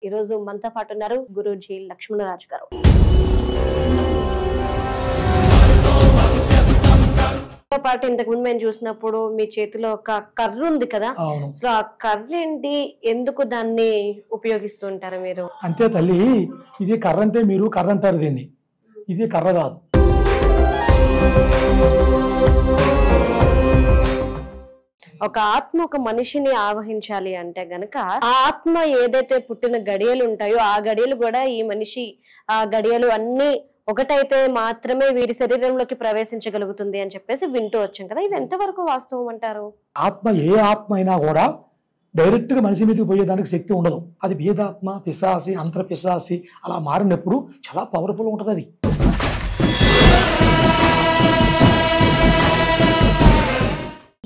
ఈ రోజు మనతో పాటు ఉన్నారు గురూజీ లక్ష్మణరాజు గారు. పాటు ఇంతకు ముందు మేము చూసినప్పుడు మీ చేతిలో ఒక కర్ర ఉంది కదా, సో ఆ కర్ర ఏంటి, ఎందుకు దాన్ని ఉపయోగిస్తూ ఉంటారు మీరు? అంతే తల్లి, ఇది కర్ర అంటే మీరు కర్ర అంటారు దీన్ని, ఇది కర్ర కాదు. ఒక ఆత్మ ఒక మనిషిని ఆవహించాలి అంటే గనక ఆ ఆత్మ ఏదైతే పుట్టిన గడియలు ఉంటాయో ఆ గడియలు కూడా ఈ మనిషి ఆ గడియలు అన్ని ఒకటైతే మాత్రమే వీరి శరీరంలోకి ప్రవేశించగలుగుతుంది అని చెప్పేసి వింటూ వచ్చాం కదా, ఇది ఎంతవరకు వాస్తవం అంటారు? ఆత్మ ఏ ఆత్మ అయినా కూడా డైరెక్ట్ గా మనిషి మీదకి పోయేదానికి శక్తి ఉండదు. అది భేదాత్మ, పిశాసి, అంతర పిశాసి అలా మారినప్పుడు చాలా పవర్ఫుల్ ఉంటుంది. అది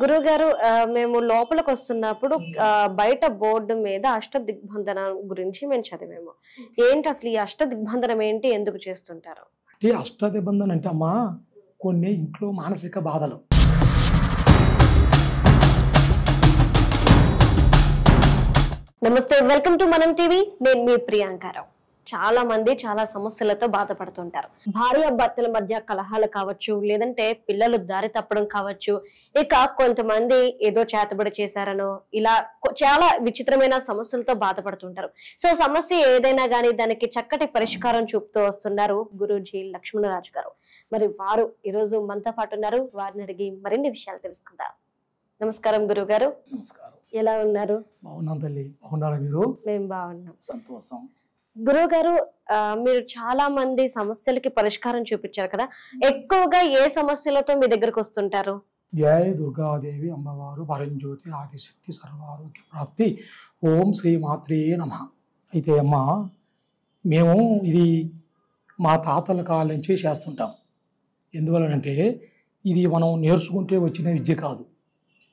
గురువు గారు, మేము లోపలికి వస్తున్నప్పుడు బయట బోర్డు మీద అష్ట దిగ్బంధన గురించి మేము చదివాము. ఏంటి అసలు ఈ అష్ట దిగ్బంధనం ఏంటి, ఎందుకు చేస్తుంటారు? అంటే అష్ట దిగ్బంధన అంటే అమ్మా కొన్ని ఇంట్లో మానసిక బాధలు. నమస్తే, వెల్కమ్ టు మనం టీవీ. నేను మీ ప్రియాంకారావు. చాలా మంది చాలా సమస్యలతో బాధపడుతుంటారు. భార్య భర్తల మధ్య కలహాలు కావచ్చు, లేదంటే పిల్లలు దారి తప్పడం కావచ్చు, ఇక కొంతమంది ఏదో చేతబడి చేశారనో ఇలా చాలా విచిత్రమైన సమస్యలతో బాధపడుతుంటారు. సో సమస్య ఏదైనా గానీ దానికి చక్కటి పరిష్కారం చూపుతూ వస్తున్నారు గురూజీ లక్ష్మణరాజు గారు. మరి వారు ఈరోజు మనతో పాటు ఉన్నారు. వారిని అడిగి మరిన్ని విషయాలు తెలుసుకుందాం. నమస్కారం గురువు గారు. నమస్కారం. ఎలా ఉన్నారు? బాగున్నాం తల్లి, బాగున్నారా మీరు? మేము బాగున్నాం. సంతోషం. గురువు గారు, మీరు చాలా మంది సమస్యలకి పరిష్కారం చూపించారు కదా, ఎక్కువగా ఏ సమస్యలతో మీ దగ్గరకు వస్తుంటారు? జయ దుర్గాదేవి అమ్మవారు పరంజ్యోతి ఆదిశక్తి సర్వారోగ్య ప్రాప్తి ఓం శ్రీ మాత్రే నమః. అయితే అమ్మ, మేము ఇది మా తాతల కాలం నుంచి చేస్తుంటాం. ఎందువలనంటే ఇది మనం నేర్చుకుంటే వచ్చిన విద్య కాదు.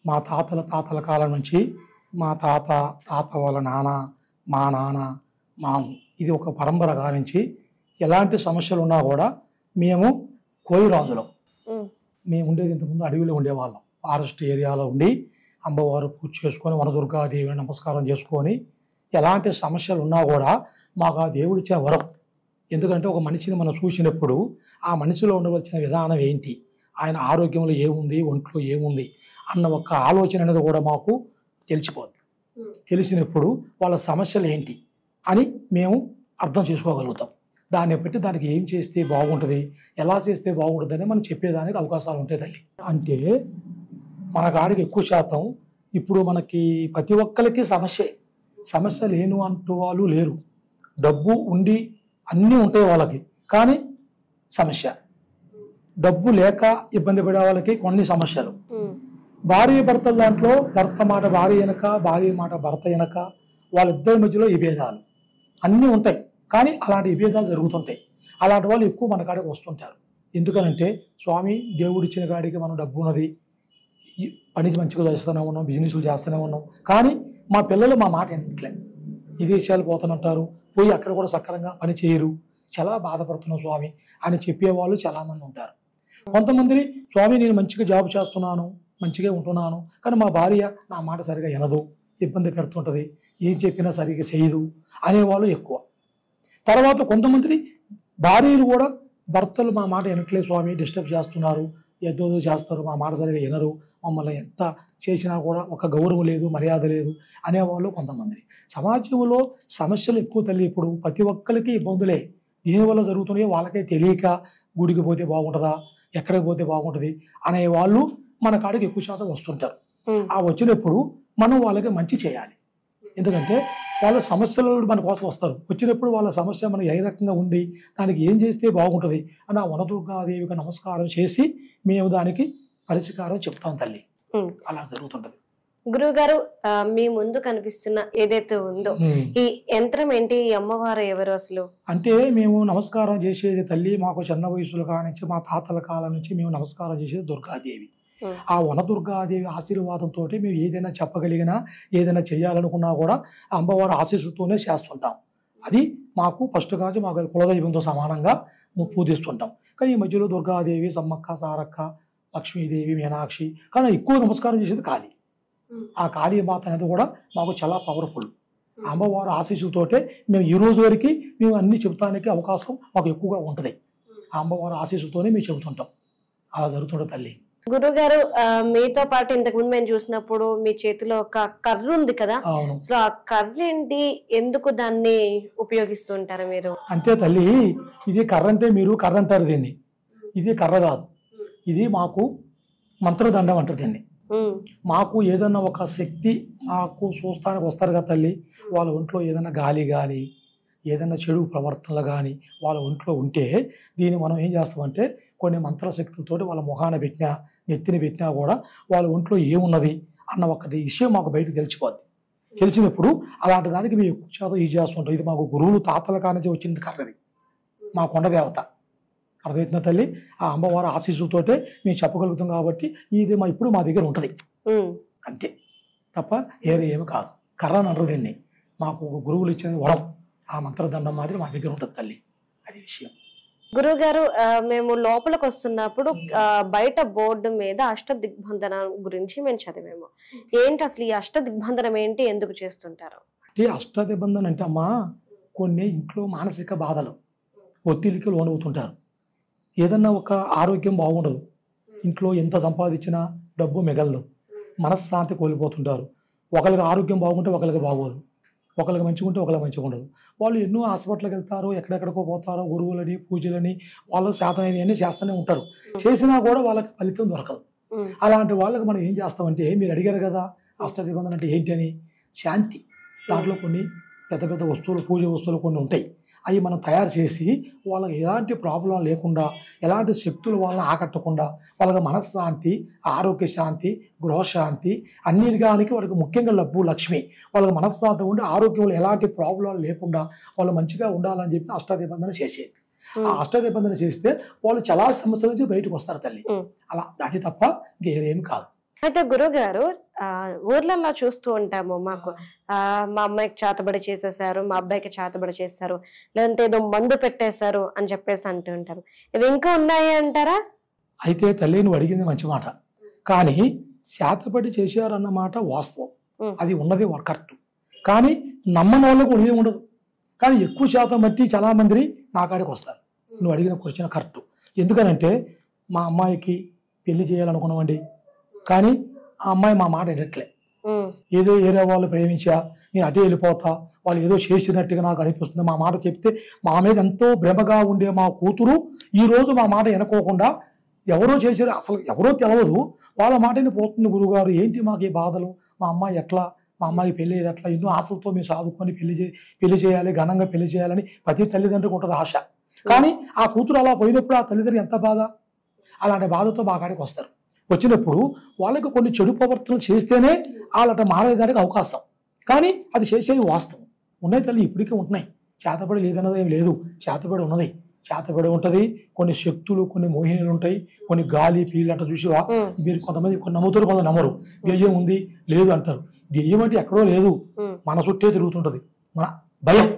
మా తాతల కాలం నుంచి మా తాత వాళ్ళ నాన్న, మా నాన్న, మాము, ఇది ఒక పరంపర కానించి ఎలాంటి సమస్యలు ఉన్నా కూడా మేము కోయిరాజులం. మేము ఉండేది ఇంతకుముందు అడవిలో ఉండేవాళ్ళం. ఫారెస్ట్ ఏరియాలో ఉండి అమ్మవారు పూజ చేసుకొని వనదుర్గాదేవిని నమస్కారం చేసుకొని ఎలాంటి సమస్యలు ఉన్నా కూడా మాకు ఆ దేవుడు ఇచ్చిన వరం. ఎందుకంటే ఒక మనిషిని మనం చూసినప్పుడు ఆ మనిషిలో ఉండవలసిన విధానం ఏంటి, ఆయన ఆరోగ్యంలో ఏముంది, ఒంట్లో ఏముంది అన్న ఒక ఆలోచన అనేది కూడా మాకు తెలిసిపోద్ది. తెలిసినప్పుడు వాళ్ళ సమస్యలు ఏంటి అని మేము అర్థం చేసుకోగలుగుతాం. దాన్ని బట్టి దానికి ఏం చేస్తే బాగుంటుంది, ఎలా చేస్తే బాగుంటుంది అని మనం చెప్పేదానికి అవకాశాలు ఉంటాయి తల్లి. అంటే మన కాడికి ఎక్కువ శాతం ఇప్పుడు మనకి ప్రతి ఒక్కరికి సమస్య లేను అంటూ వాళ్ళు లేరు. డబ్బు ఉండి అన్నీ ఉంటాయి వాళ్ళకి, కానీ సమస్య. డబ్బు లేక ఇబ్బంది పడే వాళ్ళకి కొన్ని సమస్యలు. భార్య భర్తల దాంట్లో భర్త మాట భార్య వెనక, భార్య మాట భర్త వెనక, వాళ్ళిద్దరి మధ్యలో ఈ భేదాలు అన్నీ ఉంటాయి. కానీ అలాంటి విభేదాలు జరుగుతుంటాయి. అలాంటి వాళ్ళు ఎక్కువ మన కాడికి వస్తుంటారు. ఎందుకనంటే స్వామి దేవుడు ఇచ్చిన కాడికి మనం డబ్బు ఉన్నది, పని మంచిగా చేస్తూనే ఉన్నాం, బిజినెస్లు చేస్తూనే ఉన్నాం, కానీ మా పిల్లలు మా మాట వినట్లే, విదేశాలు పోతానంటారు, పోయి అక్కడ కూడా సక్రమంగా పని చేయరు, చాలా బాధపడుతున్నాం స్వామి అని చెప్పేవాళ్ళు చాలామంది ఉంటారు. కొంతమంది స్వామి నేను మంచిగా జాబ్ చేస్తున్నాను, మంచిగా ఉంటున్నాను, కానీ మా భార్య నా మాట సరిగా వినదు, ఇబ్బంది పెడుతుంటుంది, ఏం చెప్పినా సరిగ్గా చేయదు అనేవాళ్ళు ఎక్కువ. తర్వాత కొంతమంది భార్యలు కూడా భర్తలు మా మాట వినట్లేదు స్వామి, డిస్టర్బ్ చేస్తున్నారు, ఏదో చేస్తారు, మా మాట సరిగా వినరు, మమ్మల్ని ఎంత చేసినా కూడా ఒక గౌరవం లేదు, మర్యాద లేదు అనేవాళ్ళు కొంతమంది. సమాజంలో సమస్యలు ఎక్కువ తల్లి. ఇప్పుడు ప్రతి ఒక్కరికి ఇబ్బందులే, దీనివల్ల జరుగుతున్నాయో వాళ్ళకే తెలియక గుడికి పోతే బాగుంటుందా, ఎక్కడికి పోతే బాగుంటుంది అనేవాళ్ళు మన కాడికి ఎక్కువ శాతం వస్తుంటారు. ఆ వచ్చినప్పుడు మనం వాళ్ళకి మంచి చేయాలి. ఎందుకంటే వాళ్ళ సమస్యలు మన కోసం వస్తారు. వచ్చినప్పుడు వాళ్ళ సమస్య మనం ఏ రకంగా ఉంది, దానికి ఏం చేస్తే బాగుంటుంది అని ఆ వనదుర్గాదేవికి నమస్కారం చేసి మేము దానికి పరిష్కారం చెప్తాం తల్లి. అలా జరుగుతుంటది. గురువు గారు, మీ ముందు కనిపిస్తున్న ఏదైతే ఉందో ఈ యంత్రం ఏంటి, ఈ అమ్మవారు ఎవరు అసలు? అంటే మేము నమస్కారం చేసేది తల్లి, మాకు చిన్న వయసులో కానించి మా తాతల కాలం నుంచి మేము నమస్కారం చేసేది దుర్గాదేవి. ఆ వనదుర్గాదేవి ఆశీర్వాదంతో మేము ఏదైనా చెప్పగలిగినా, ఏదైనా చేయాలనుకున్నా కూడా అమ్మవారి ఆశీస్సుతోనే చేస్తుంటాం. అది మాకు ఫస్ట్ కాదు, మాకు కులదైవంతో సమానంగా పూజిస్తుంటాం. కానీ ఈ మధ్యలో దుర్గాదేవి, సమ్మక్క, సారక్క, లక్ష్మీదేవి, మీనాక్షి, కానీ ఎక్కువ నమస్కారం చేసేది కాళీ. ఆ కాళీమాత అనేది కూడా మాకు చాలా పవర్ఫుల్. అమ్మవారి ఆశీస్సులతోటే మేము ఈ రోజు వరకు మేము అన్ని చెబుతానికి అవకాశం మాకు ఎక్కువగా ఉంటుంది. ఆ అమ్మవారి ఆశీస్సులతోనే మేము చెబుతుంటాం. అలా జరుగుతుంటుంది తల్లి. గురుగారు, మీతో పాటు ఇంతకు ముందు మేము చూసినప్పుడు మీ చేతిలో ఒక కర్ర ఉంది కదా, అవును. సో ఆ కర్ర ఏంటి, ఎందుకు దాన్ని ఉపయోగిస్తూ ఉంటారు మీరు? అంతే తల్లి, ఇది కర్ర అంటే మీరు కర్ర అంటారు దీన్ని, ఇది కర్ర కాదు, ఇది మాకు మంత్రదండం అంటారు దీన్ని. మాకు ఏదన్నా ఒక శక్తి మాకు చూస్తానికి వస్తారు కదా తల్లి, వాళ్ళ ఒంట్లో ఏదైనా గాలి కానీ ఏదైనా చెడు ప్రవర్తనలు కానీ వాళ్ళ ఒంట్లో ఉంటే దీన్ని మనం ఏం చేస్తామంటే కొన్ని మంత్రశక్తులతోటి వాళ్ళ మొహాన పెట్టినా నెత్తిన పెట్టినా కూడా వాళ్ళ ఒంట్లో ఏమున్నది అన్న ఒకటి విషయం మాకు బయటకు తెలిసిపోద్ది. తెలిసినప్పుడు అలాంటి దానికి మేము ఎక్కువ శాతం ఇది చేస్తుంటాం. ఇది మాకు గురువులు తాతల కానించి వచ్చింది కర్రది, మా కొండదేవత. అర్థమవుతుందా తల్లి? ఆ అమ్మవారి ఆశీస్సులతోటే మేము చెప్పగలుగుతాం కాబట్టి ఇది ఇప్పుడు మా దగ్గర ఉంటుంది అంతే, తప్ప ఏమి కాదు. కర్ర అని అనరు దీన్ని, మాకు గురువులు ఇచ్చిన వరం. ఆ మంత్రదండం మాదిరి మా దగ్గర ఉంటుంది తల్లి, అది విషయం. గురువు గారు, మేము లోపలికి వస్తున్నప్పుడు బయట బోర్డు మీద అష్టదిగ్బంధనం గురించి మేము చదివాము. ఏంటి అసలు ఈ అష్టదిగ్బంధనం ఏంటి, ఎందుకు చేస్తుంటారు? అంటే అష్టదిగ్బంధనం అంటే అమ్మా కొన్ని ఇంట్లో మానసిక బాధలు ఒత్తిడికి లోనవుతుంటారు. ఏదన్నా ఒక ఆరోగ్యం బాగుండదు, ఇంట్లో ఎంత సంపాదించినా డబ్బు మిగలదు, మనశ్శాంతి కోల్పోతుంటారు. ఒకరికి ఆరోగ్యం బాగుంటే ఒకరికి బాగోదు, ఒకరికి మంచిగా ఉంటే ఒకరికి మంచిగా ఉండదు. వాళ్ళు ఎన్నో హాస్పిటల్కి వెళ్తారు, ఎక్కడెక్కడికో పోతారో, గురువులని పూజలని వాళ్ళు శాతమైనవన్నీ చేస్తూనే ఉంటారు. చేసినా కూడా వాళ్ళకి ఫలితం దొరకదు. అలాంటి వాళ్ళకి మనం ఏం చేస్తామంటే, మీరు అడిగారు కదా అష్టదిగ్బంధనం అంటే ఏంటి అని, శాంతి. దాంట్లో కొన్ని పెద్ద పెద్ద వస్తువులు, పూజ వస్తువులు కొన్ని ఉంటాయి, అవి మనం తయారు చేసి వాళ్ళకి ఎలాంటి ప్రాబ్లం లేకుండా, ఎలాంటి శక్తులు వాళ్ళని ఆకట్టకుండా, వాళ్ళకి మనశ్శాంతి, ఆరోగ్య శాంతి, గృహశాంతి అన్నిటిగానికి వాళ్ళకి ముఖ్యంగా డబ్బు, లక్ష్మి, వాళ్ళకి మనశ్శాంతి ఉండి ఆరోగ్యంలో ఎలాంటి ప్రాబ్లం లేకుండా వాళ్ళు మంచిగా ఉండాలని చెప్పి అష్టదిగ్బంధన చేసేది. ఆ అష్టదిగ్బంధన చేస్తే వాళ్ళు చాలా సమస్యల నుంచి బయటకు వస్తారు తల్లి. అలా అది తప్ప ఇంకేం కాదు. అయితే గురువు గారు, ఊర్లలో చూస్తూ ఉంటాము, మాకు మా అమ్మాయికి చేతబడి చేసేసారు, మా అబ్బాయికి చేతబడి చేశారు, లేదంటే ఏదో మందు పెట్టేశారు అని చెప్పేసి అంటూ ఉంటారు. ఇవి ఇంకా ఉన్నాయి అంటారా? అయితే తల్లి నువ్వు అడిగింది మంచి మాట, కానీ చేతబడి చేశారన్నమాట వాస్తవం, అది ఉన్నది కరెక్ట్. కానీ నమ్మని వాళ్ళకు ఉన్నది ఉండదు. కానీ ఎక్కువ శాతం బట్టి చాలా మంది నా కాడికి వస్తారు. నువ్వు అడిగిన క్వశ్చన్ కరెక్ట్. ఎందుకనంటే మా అమ్మాయికి పెళ్లి చేయాలనుకున్నామండి, కానీ ఆ అమ్మాయి మా మాట వినట్లే. ఏదో ఏదో వాళ్ళు ప్రేమించా, నేను అటే వెళ్ళిపోతా, వాళ్ళు ఏదో చేసినట్టుగా నాకు అనిపిస్తుంది. మా మాట చెప్తే మా మీద ఎంతో భ్రమగా ఉండే మా కూతురు ఈరోజు మా మాట వినుకోకుండా ఎవరో చేశారు, అసలు ఎవరో తెలవదు, వాళ్ళ మాటని పోతుంది. గురువుగారు ఏంటి మాకు ఈ బాధలు, మా అమ్మాయి ఎట్లా, మా అమ్మాయికి పెళ్ళి అయ్యేది ఎట్లా, ఎన్నో ఆశలతో మేము చదువుకొని పెళ్లి చేయాలి, ఘనంగా పెళ్లి చేయాలని ప్రతి తల్లిదండ్రులకు ఉంటుంది ఆశ. కానీ ఆ కూతురు అలా పోయినప్పుడు ఆ తల్లిదండ్రులు ఎంత బాధ. అలాంటి బాధతో మా కాడికి వస్తారు. వచ్చినప్పుడు వాళ్ళకి కొన్ని చెడు ప్రవర్తనలు చేస్తేనే వాళ్ళట మారేదానికి అవకాశం, కానీ అది చేసేవి వాస్తవం ఉన్నాయి తల్లి, ఇప్పటికీ ఉంటున్నాయి. చేతబడి లేదన్నది ఏం లేదు, చేతబడి ఉన్నది, చేతబడి ఉంటుంది. కొన్ని శక్తులు, కొన్ని మోహినులు ఉంటాయి, కొన్ని గాలి పీళ్ళు అంట చూసివా మీరు, కొంతమంది కొన్ని నమ్ముతారు, కొంత నమ్మరు. దెయ్యం ఉంది లేదు అంటారు. దెయ్యం అంటే ఎక్కడో లేదు, మన చుట్టే తిరుగుతుంటది. మన భయం,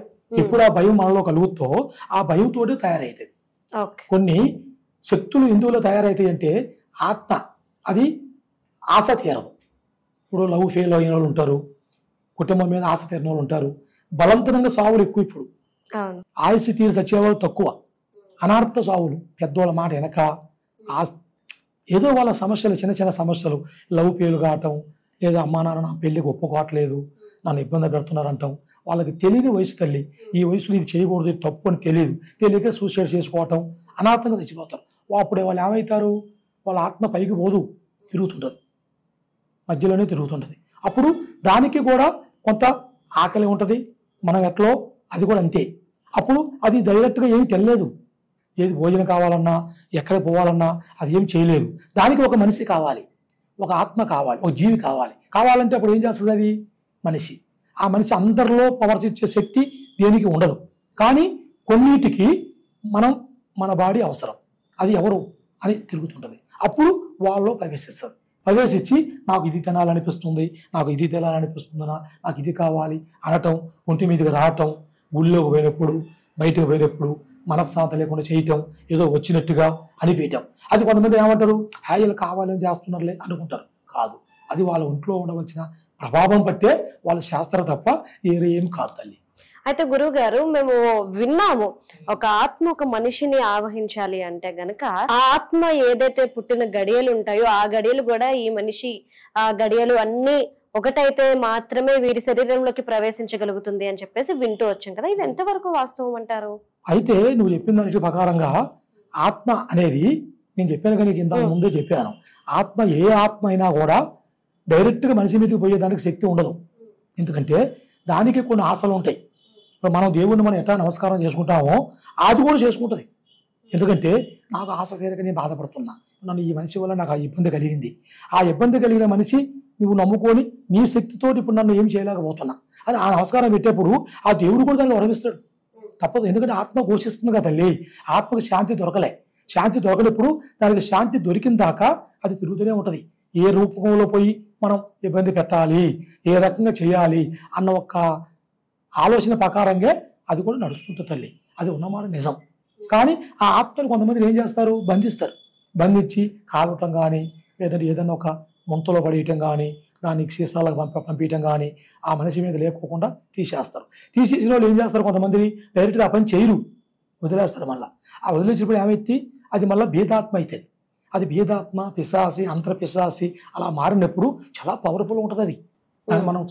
ఎప్పుడు ఆ భయం మనలో కలుగుతో ఆ భయంతో తయారవుతుంది. కొన్ని శక్తులు ఎందులో తయారవుతాయి అంటే ఆత్మ, అది ఆశ తీరదు. ఇప్పుడు లవ్ ఫెయిల్ అయిన వాళ్ళు ఉంటారు, కుటుంబం మీద ఆశ తీరిన వాళ్ళు ఉంటారు, బలవంతంగా సావులు ఎక్కువ. ఇప్పుడు ఆయుష్ తీరి సచ్చేవాళ్ళు తక్కువ, అనార్థ సావులు. పెద్దవాళ్ళ మాట వెనక ఏదో వాళ్ళ సమస్యలు, చిన్న చిన్న సమస్యలు, లవ్ ఫెయిల్ కావటం, లేదా అమ్మా నాన్న నా పెళ్లికి ఒప్పుకోవట్లేదు, నన్ను ఇబ్బంది పెడుతున్నారంటాం. వాళ్ళకి తెలియని వయసు తల్లి, ఈ వయసులో ఇది చేయకూడదు, ఇది తప్పు అని తెలియక సూసైడ్ చేసుకోవటం, అనార్థంగా తెచ్చిపోతారు. అప్పుడే వాళ్ళు ఏమవుతారు, వాళ్ళ ఆత్మ పైకి పోదు, తిరుగుతుంటుంది, మధ్యలోనే తిరుగుతుంటుంది. అప్పుడు దానికి కూడా కొంత ఆకలి ఉంటుంది, మనం ఎట్లో అది కూడా అంతే. అప్పుడు అది డైరెక్ట్గా ఏమి తెలియలేదు, ఏది భోజనం కావాలన్నా, ఎక్కడ పోవాలన్నా అది ఏం చేయలేదు. దానికి ఒక మనిషి కావాలి, ఒక ఆత్మ కావాలి, ఒక జీవి కావాలంటే అప్పుడు ఏం చేస్తుంది అది మనిషి. ఆ మనిషి అందరిలో ప్రవర్తించే శక్తి దేనికి ఉండదు, కానీ కొన్నిటికి మన బాడీ అవసరం, అది ఎవరు అని తిరుగుతుంటుంది. అప్పుడు వాళ్ళు ప్రవేశించి నాకు ఇది తినాలనిపిస్తుంది, నాకు ఇది తినాలనిపిస్తుందనా, నాకు ఇది కావాలి అనటం, ఒంటి మీదకి రావటం, గుళ్ళోకి పోయినప్పుడు బయటకు పోయినప్పుడు మనశ్శాంతి లేకుండా చేయటం, ఏదో వచ్చినట్టుగా అనిపించటం. అది కొంతమంది ఏమంటారు, హాయిలు కావాలని చేస్తున్నారులే అనుకుంటారు. కాదు, అది వాళ్ళ ఒంట్లో ఉండవలసిన ప్రభావం పట్టే వాళ్ళ శాస్త్రం తప్ప ఏం కాదు తల్లి. అయితే గురువు గారు, మేము విన్నాము, ఒక ఆత్మ ఒక మనిషిని ఆవహించాలి అంటే గనక ఆ ఆత్మ ఏదైతే పుట్టిన గడియలు ఉంటాయో ఆ గడియలు కూడా ఈ మనిషి ఆ గడియలు అన్ని ఒకటైతే మాత్రమే వీరి శరీరంలోకి ప్రవేశించగలుగుతుంది అని చెప్పేసి వింటూ వచ్చాం కదా, ఇది ఎంతవరకు వాస్తవం అంటారు? అయితే నువ్వు చెప్పిన దాని ప్రకారంగా ఆత్మ అనేది నేను చెప్పాను కానీ ఇంత ముందే చెప్పాను, ఆత్మ ఏ ఆత్మ అయినా కూడా డైరెక్ట్గా మనిషి మీదకి పోయేదానికి శక్తి ఉండదు. ఎందుకంటే దానికి కొన్ని ఆశలు ఉంటాయి. ఇప్పుడు మనం దేవుణ్ణి మనం ఎట్లా నమస్కారం చేసుకుంటామో అది కూడా చేసుకుంటుంది. ఎందుకంటే నాకు ఆశ తీరక నేను బాధపడుతున్నా, నన్ను ఈ మనిషి వల్ల నాకు ఆ ఇబ్బంది కలిగింది, ఆ ఇబ్బంది కలిగిన మనిషి నువ్వు నమ్ముకొని నీ శక్తితో ఇప్పుడు నన్ను ఏం చేయలేకపోతున్నా అని ఆ నమస్కారం పెట్టేప్పుడు ఆ దేవుడు కూడా దాన్ని వరమిస్తాడు. తప్పదు. ఎందుకంటే ఆత్మ ఘోషిస్తుంది కదా తల్లి, ఆత్మకు శాంతి దొరకలే. శాంతి దొరకనప్పుడు దానికి శాంతి దొరికిన దాకా అది తిరుగుతూనే ఉంటుంది. ఏ రూపంలో పోయి మనం ఇబ్బంది పెట్టాలి, ఏ రకంగా చేయాలి అన్న ఒక ఆలోచన ప్రకారంగా అది కూడా నడుస్తుంటుంది తల్లి. అది ఉన్నమాట నిజం. కానీ ఆ ఆత్మను కొంతమంది ఏం చేస్తారు, బంధిస్తారు. బంధించి కాలటం కానీ లేదంటే ఏదైనా ఒక ముంతలో పడేయటం కానీ దానికి సీసాలకు పంపించడం కానీ ఆ మనిషి మీద లేకోకుండా తీసేస్తారు. తీసేసిన వాళ్ళు ఏం చేస్తారు, కొంతమందిని డైరెక్ట్గా ఆ పని చేయరు, వదిలేస్తారు. మళ్ళీ ఆ వదిలేసినప్పుడు ఏమైతే అది మళ్ళీ భేదాత్మ అవుతుంది. అది భేదాత్మ, పిశాసి, అంతర పిశాసి అలా మారినప్పుడు చాలా పవర్ఫుల్ ఉంటుంది. అది దాన్ని మనం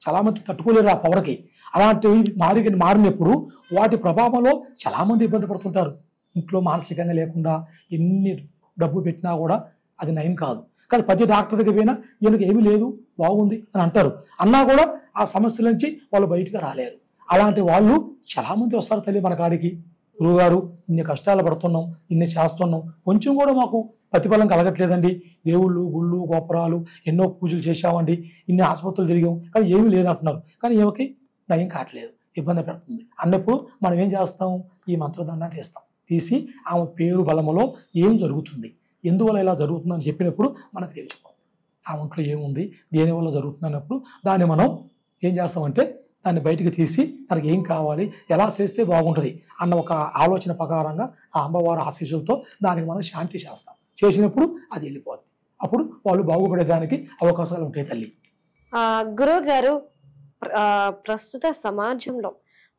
చాలామంది తట్టుకోలేరు ఆ పవర్కి. అలాంటివి మారినప్పుడు వాటి ప్రభావంలో చాలామంది ఇబ్బంది పడుతుంటారు. ఇంట్లో మానసికంగా లేకుండా ఎన్ని డబ్బు పెట్టినా కూడా అది నయం కాదు. కానీ ప్రతి డాక్టర్ దగ్గర పోయినా ఈయనకి ఏమీ లేదు, బాగుంది అని అంటారు. అన్నా కూడా ఆ సమస్యల నుంచి వాళ్ళు బయటకు రాలేరు. అలాంటి వాళ్ళు చాలామంది వస్తారు తల్లి మన కాడికి. గురువుగారు, ఇన్ని కష్టాలు పడుతున్నాం, ఇన్ని చేస్తున్నాం, కొంచెం కూడా మాకు ప్రతిఫలం కలగట్లేదండి. దేవుళ్ళు, గుళ్ళు, గోపురాలు ఎన్నో పూజలు చేశామండి, ఇన్ని ఆసుపత్రులు తిరిగాం, కానీ ఏమీ లేదంటున్నారు. కానీ ఏమకి నయం కావట్లేదు, ఇబ్బంది పెడుతుంది అన్నప్పుడు మనం ఏం చేస్తాం, ఈ మంత్రదండాన్ని తీస్తాం. తీసి ఆమె పేరు బలములో ఏం జరుగుతుంది, ఎందువల్ల ఇలా జరుగుతుందని చెప్పినప్పుడు మనకు తెలిసిపోతుంది ఆ ఒంట్లో ఏముంది, దేనివల్ల జరుగుతుంది అన్నప్పుడు దాన్ని మనం ఏం చేస్తామంటే దాన్ని బయటికి తీసి తనకి ఏం కావాలి, ఎలా చేస్తే బాగుంటుంది అన్న ఒక ఆలోచన ప్రకారంగా ఆ అమ్మవారి ఆశీస్సులతో దానికి మనం శాంతి చేస్తాం. చేసినప్పుడు అది వెళ్ళిపోద్ది. అప్పుడు వాళ్ళు బాగుపడేదానికి అవకాశాలు ఉంటాయి తల్లి. గురువు గారు, ప్రస్తుత సమాజంలో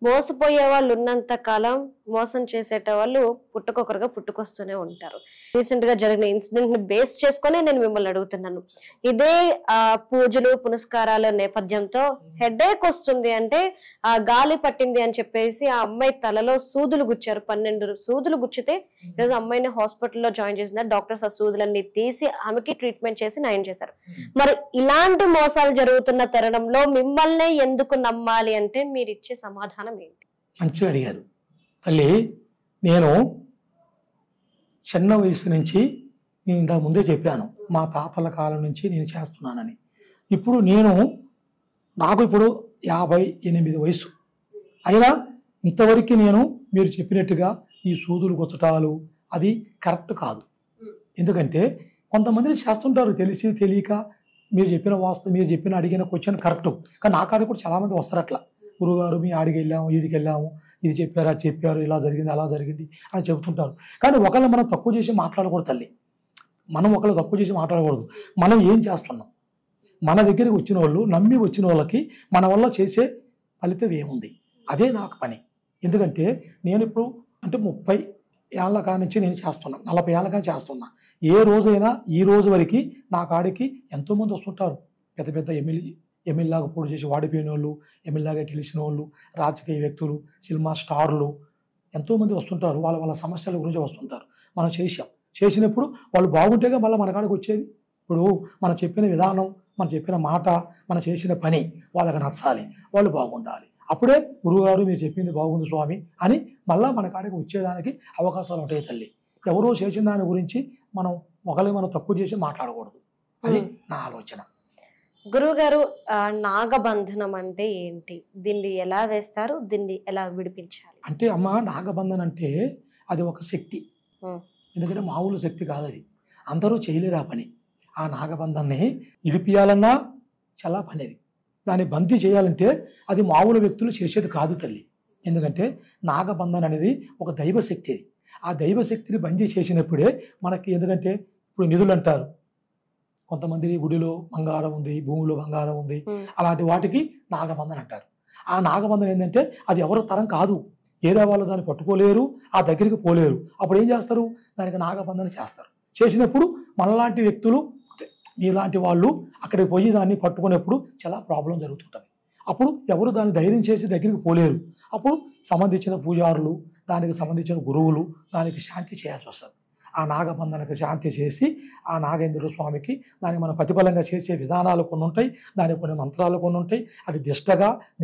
మోసపోయే వాళ్ళు ఉన్నంత కాలం మోసం చేసేట వాళ్ళు పుట్టుకొకరుగా పుట్టుకొస్తూనే ఉంటారు. రీసెంట్ గా జరిగిన ఇన్సిడెంట్ ని బేస్ చేసుకుని నేను మిమ్మల్ని అడుగుతున్నాను. ఇదే పూజలు పునస్కారాల నేపథ్యంతో హెడేక్ వస్తుంది అంటే ఆ గాలి పట్టింది అని చెప్పేసి ఆ అమ్మాయి తలలో సూదులు గుచ్చారు. 12 సూదులు గుచ్చితే ఈరోజు అమ్మాయిని హాస్పిటల్లో జాయిన్ చేసిన డాక్టర్స్ ఆ సూదులన్నీ తీసి ఆమెకి ట్రీట్మెంట్ చేసి నయం చేశారు. మరి ఇలాంటి మోసాలు జరుగుతున్న తరుణంలో మిమ్మల్ని ఎందుకు నమ్మాలి అంటే మీరు ఇచ్చే సమాధానం ఏంటి? మంచిగా అడిగారు తల్లి. నేను చిన్న వయసు నుంచి నేను ఇంతకు ముందే చెప్పాను, మా తాతల కాలం నుంచి నేను చేస్తున్నానని. ఇప్పుడు నాకు ఇప్పుడు 58 వయసు అయినా ఇంతవరకు నేను మీరు చెప్పినట్టుగా ఈ సూదులు గుచ్చటాలు అది కరెక్ట్ కాదు. ఎందుకంటే కొంతమందిని చేస్తుంటారు తెలిసి తెలియక. మీరు చెప్పిన అడిగిన క్వశ్చన్ కరెక్ట్, కానీ నా కాడికి కూడా చాలామంది వస్తారు అట్లా. గురువుగారు మీ ఆడికి వెళ్ళాము, ఈడికి వెళ్ళాము, ఇది చెప్పారు, అది చెప్పారు, ఇలా జరిగింది, అలా జరిగింది అని చెబుతుంటారు. కానీ ఒకళ్ళు మనం తక్కువ చేసి మాట్లాడకూడదు తల్లి. మనం ఒకళ్ళు తక్కువ చేసి మాట్లాడకూడదు. మనం ఏం చేస్తున్నాం, మన దగ్గరికి వచ్చిన వాళ్ళు, నమ్మి వచ్చిన వాళ్ళకి మన వల్ల చేసే ఫలితం ఏముంది, అదే నాకు పని. ఎందుకంటే నేను ఇప్పుడు అంటే 30 ఏళ్ళ కానించి నేను చేస్తున్నా, 40 ఏళ్ళ కానీ చేస్తున్నా. ఏ రోజైనా ఈ రోజు వరకు నా కాడికి ఎంతోమంది వస్తుంటారు. పెద్ద పెద్ద ఎమ్మెల్యేలాగా పోటీ చేసి వాడిపోయిన వాళ్ళు, ఎమ్మెల్యేలాగా గెలిచిన వాళ్ళు, రాజకీయ వ్యక్తులు, సినిమా స్టార్లు ఎంతోమంది వస్తుంటారు. వాళ్ళ సమస్యల గురించి వస్తుంటారు. మనం చేసినప్పుడు వాళ్ళు బాగుంటేగా మళ్ళీ మన కాడికి వచ్చేది. ఇప్పుడు మనం చెప్పిన విధానం, మనం చెప్పిన మాట, మనం చేసిన పని వాళ్ళకి నచ్చాలి, వాళ్ళు బాగుండాలి. అప్పుడే గురువుగారు మీరు చెప్పింది బాగుంది స్వామి అని మళ్ళీ మన కాడికి వచ్చేదానికి అవకాశాలు ఉంటాయి తల్లి. ఎవరో చేసిన దాని గురించి మనం తక్కువ చేసి మాట్లాడకూడదు. అది నా ఆలోచన. గురువు గారు, నాగబంధనం అంటే ఏంటి? దీన్ని ఎలా వేస్తారు? దీన్ని ఎలా విడిపించాలి? అంటే అమ్మ, నాగబంధనం అంటే అది ఒక శక్తి. ఎందుకంటే మామూలు శక్తి కాదు అది. అందరూ చేయలేరు ఆ పని. ఆ నాగబంధాన్ని ఇడిపియాలన్నా చాలా పని అది. దాన్ని బందీ చేయాలంటే అది మామూలు వ్యక్తులు చేసేది కాదు తల్లి. ఎందుకంటే నాగబంధన అనేది ఒక దైవశక్తి. ఆ దైవశక్తిని బందీ చేసినప్పుడే మనకి, ఎందుకంటే ఇప్పుడు నిధులు అంటారు, కొంతమంది గుడిలో బంగారం ఉంది, భూమిలో బంగారం ఉంది, ఉమ్, అలాంటి వాటికి నాగబంధన అంటారు. ఆ నాగబంధన ఏంటంటే అది ఎవరి తరం కాదు, ఏరే వాళ్ళు దాన్ని పట్టుకోలేరు, ఆ దగ్గరికి పోలేరు. అప్పుడు ఏం చేస్తారు, దానికి నాగబంధన చేస్తారు. చేసినప్పుడు మనలాంటి వ్యక్తులు అంటే మీలాంటి వాళ్ళు అక్కడికి పోయి దాన్ని పట్టుకునేప్పుడు చాలా ప్రాబ్లం జరుగుతుంటుంది. అప్పుడు ఎవరు దాన్ని ధైర్యం చేసి దగ్గరికి పోలేరు. అప్పుడు సంబంధించిన పూజారులు, దానికి సంబంధించిన గురువులు దానికి శాంతి చేయాల్సి వస్తుంది. ఆ నాగబంధనకు శాంతి చేసి ఆ నాగేంద్ర స్వామికి దాన్ని మనం ప్రతిఫలంగా చేసే విధానాలు కొన్ని ఉంటాయి, దానికి కొన్ని మంత్రాలు కొన్ని ఉంటాయి. అది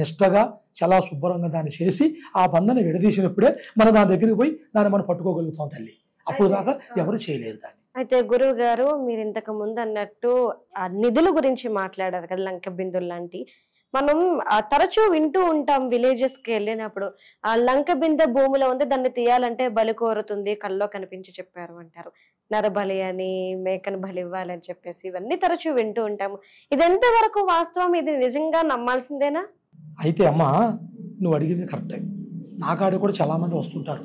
నిష్టగా చాలా శుభ్రంగా దాన్ని చేసి ఆ బంధన విడదీసినప్పుడే మనం దాని దగ్గరికి పోయి దాన్ని మనం పట్టుకోగలుగుతాం తల్లి. అప్పుడు దాకా ఎవరు చేయలేరు దాన్ని. అయితే గురువు గారు, మీరు ఇంతకు ముందు అన్నట్టు ఆ నిధుల గురించి మాట్లాడారు కదా, లంక బిందులు లాంటి. మనం తరచూ వింటూ ఉంటాం విలేజెస్ కి వెళ్ళినప్పుడు, ఆ లంక బిందె భూమిలో ఉంది, దాన్ని తీయాలంటే బలి కోరుతుంది, కల్లో కనిపించి చెప్పారు అంటారు. నరబలి అని, మేకను బలి ఇవ్వాలని చెప్పేసి ఇవన్నీ తరచూ వింటూ ఉంటాము. ఇది ఎంతవరకు వాస్తవం? ఇది నిజంగా నమ్మాల్సిందేనా? అయితే అమ్మా, నువ్వు అడిగింది కరెక్టే. నా కాడ కూడా చాలామంది వస్తుంటారు.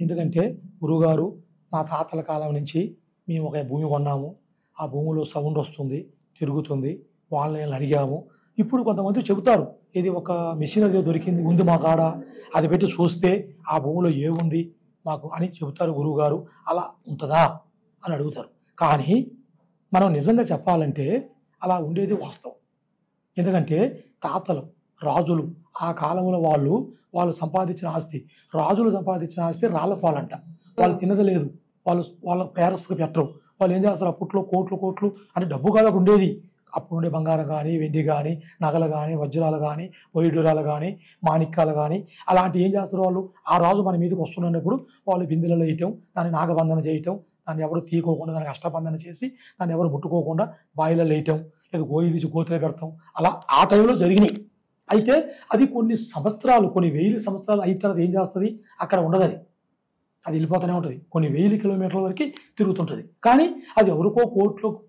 ఎందుకంటే గురువుగారు, మా తాతల కాలం నుంచి మేము ఒక భూమి కొన్నాము, ఆ భూమిలో సౌండ్ వస్తుంది, తిరుగుతుంది, వాళ్ళని అడిగాము. ఇప్పుడు కొంతమంది చెబుతారు, ఇది ఒక మిషన్ అది దొరికింది ఉంది మా కాడ, అది పెట్టి చూస్తే ఆ భూమిలో ఏముంది మాకు అని చెబుతారు గురువుగారు. అలా ఉంటుందా అని అడుగుతారు. కానీ మనం నిజంగా చెప్పాలంటే అలా ఉండేది వాస్తవం. ఎందుకంటే తాతలు, రాజులు, ఆ కాలంలో వాళ్ళు సంపాదించిన ఆస్తి, రాజులు సంపాదించిన ఆస్తి రాళ్ళపాలంట. వాళ్ళు తినది లేదు, వాళ్ళ పేరస్కి పెట్టరు. వాళ్ళు ఏం చేస్తారు, అప్పట్లో కోట్లు అంటే డబ్బు కాదు అప్పుడు ఉండేది. అప్పుడు ఉండే బంగారం కానీ, వెండి కానీ, నగలు కానీ, వజ్రాలు కానీ, వైడూరాలు కానీ, మాణిక్యాలు కానీ, అలాంటి ఏం చేస్తారు వాళ్ళు, ఆ రాజు మన మీదకి వస్తున్నప్పుడు వాళ్ళు బిందెలలో వేయటం, దాన్ని నాగబంధన చేయటం, దాన్ని ఎవరు తీయకోకుండా దానికి అష్టబంధన చేసి దాన్ని ఎవరు ముట్టుకోకుండా బాయిలలో వేయటం, లేదా గోయి తీసి గోతులు పెడతాం. అలా ఆ టైంలో జరిగినాయి. అయితే అది కొన్ని వేల సంవత్సరాలు అయిన తర్వాత ఏం చేస్తుంది, అక్కడ ఉండదు, అది వెళ్ళిపోతూనే ఉంటుంది. కొన్ని వేల కిలోమీటర్ల వరకు తిరుగుతుంటుంది. కానీ అది ఎవరికో